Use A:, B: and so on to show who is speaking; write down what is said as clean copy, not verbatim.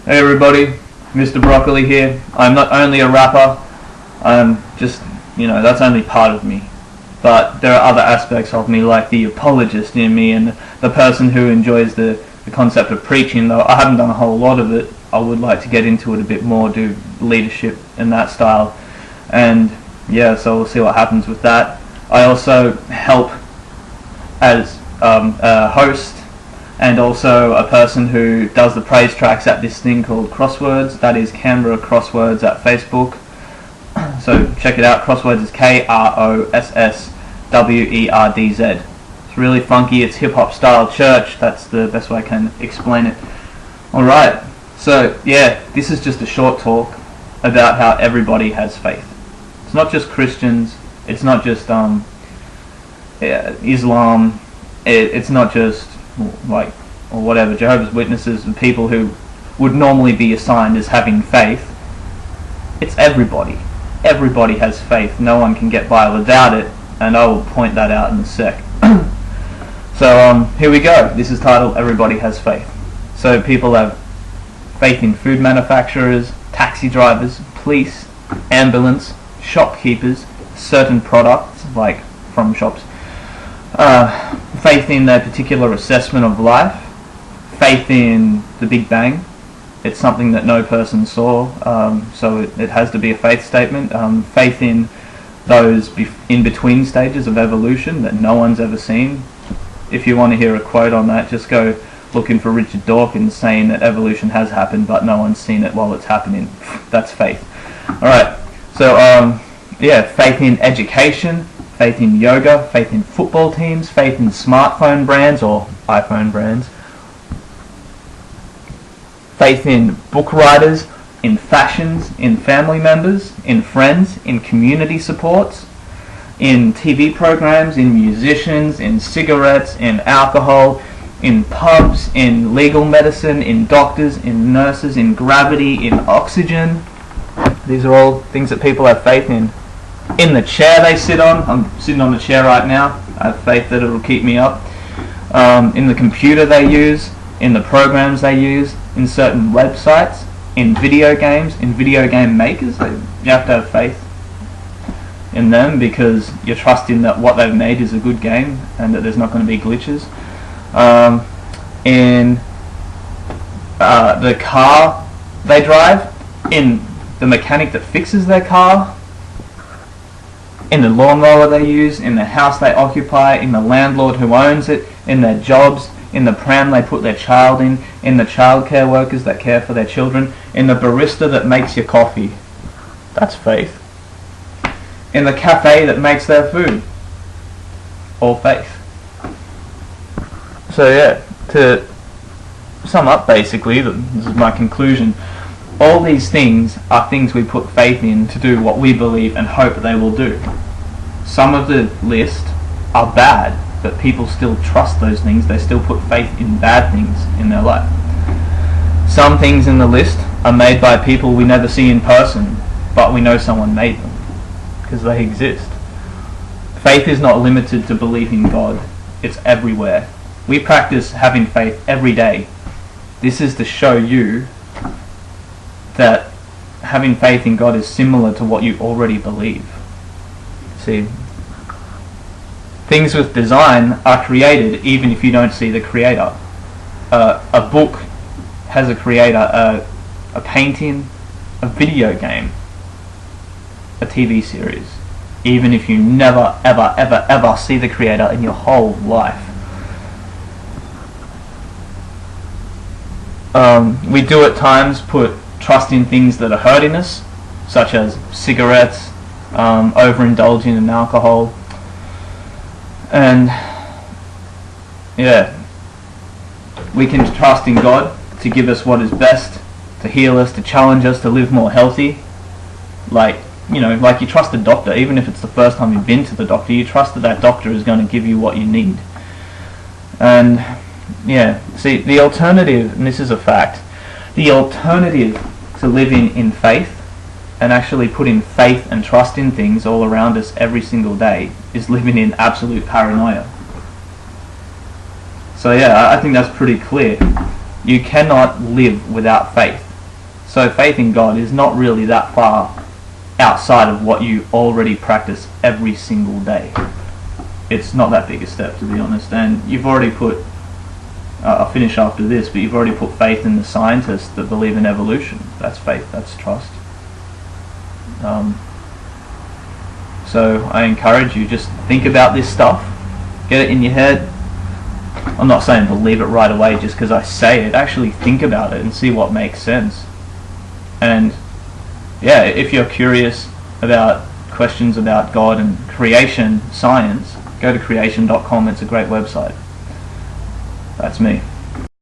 A: Hey everybody, Mr. Broccoli here. I'm not only a rapper, I'm just, that's only part of me. But there are other aspects of me, like the apologist in me and the person who enjoys the concept of preaching, though I haven't done a whole lot of it. I would like to get into it a bit more, do leadership in that style. And yeah, so we'll see what happens with that. I also help as a host and also a person who does the praise tracks at this thing called Crosswords. That is Canberra Crosswords at Facebook. So check it out. Crosswords is Krosswerdz. It's really funky. It's hip-hop style church. That's the best way I can explain it. Alright, so yeah, this is just a short talk about how everybody has faith. It's not just Christians. It's not just Islam. It's not just or whatever, Jehovah's Witnesses and people who would normally be assigned as having faith. It's everybody. Everybody has faith. No one can get by without it, and I will point that out in a sec. So here we go. This is titled Everybody Has Faith. So people have faith in food manufacturers, taxi drivers, police, ambulance, shopkeepers, certain products like from shops, faith in their particular assessment of life, faith in the Big Bang. It's something that no person saw, so it has to be a faith statement. Faith in those in-between stages of evolution that no one's ever seen. If you want to hear a quote on that, just go looking for Richard Dawkins saying that evolution has happened but no one's seen it while it's happening. That's faith. Alright, so yeah, faith in education, faith in yoga, faith in football teams, faith in smartphone brands or iPhone brands, faith in book writers, in fashions, in family members, in friends, in community supports, in TV programs, in musicians, in cigarettes, in alcohol, in pubs, in legal medicine, in doctors, in nurses, in gravity, in oxygen. These are all things that people have faith in. In the chair they sit on. I'm sitting on the chair right now. I have faith that it will keep me up. In the computer they use, in the programs they use, in certain websites, in video games, in video game makers. You have to have faith in them because you're trusting that what they've made is a good game and that there's not going to be glitches. In the car they drive, in the mechanic that fixes their car, in the lawnmower they use, in the house they occupy, in the landlord who owns it, in their jobs, in the pram they put their child in the childcare workers that care for their children, in the barista that makes your coffee. That's faith. In the cafe that makes their food. All faith. So yeah, to sum up basically, this is my conclusion, all these things are things we put faith in to do what we believe and hope they will do. Some of the list are bad, but people still trust those things. They still put faith in bad things in their life. Some things in the list are made by people we never see in person, but we know someone made them, because they exist. Faith is not limited to belief in God. It's everywhere. We practice having faith every day. This is to show you that having faith in God is similar to what you already believe. See, things with design are created even if you don't see the creator. A book has a creator, a painting, a video game, a TV series, even if you never, ever, ever, ever see the creator in your whole life. We do at times put trust in things that are hurting us, such as cigarettes, overindulging in alcohol, and yeah, we can trust in God to give us what is best, to heal us, to challenge us, to live more healthy. Like you trust a doctor, even if it's the first time you've been to the doctor, you trust that that doctor is going to give you what you need. And yeah, see, the alternative, and this is a fact, the alternative to living in faith and actually putting faith and trust in things all around us every single day is living in absolute paranoia. So yeah, I think that's pretty clear. You cannot live without faith. So faith in God is not really that far outside of what you already practice every single day. It's not that big a step, to be honest. And you've already put, I'll finish after this, but you've already put faith in the scientists that believe in evolution. That's faith, that's trust. So I encourage you, just think about this stuff, get it in your head. I'm not saying believe it right away just because I say it. Actually think about it and see what makes sense. And yeah, if you're curious about questions about God and creation science, go to creation.com. It's a great website. That's me.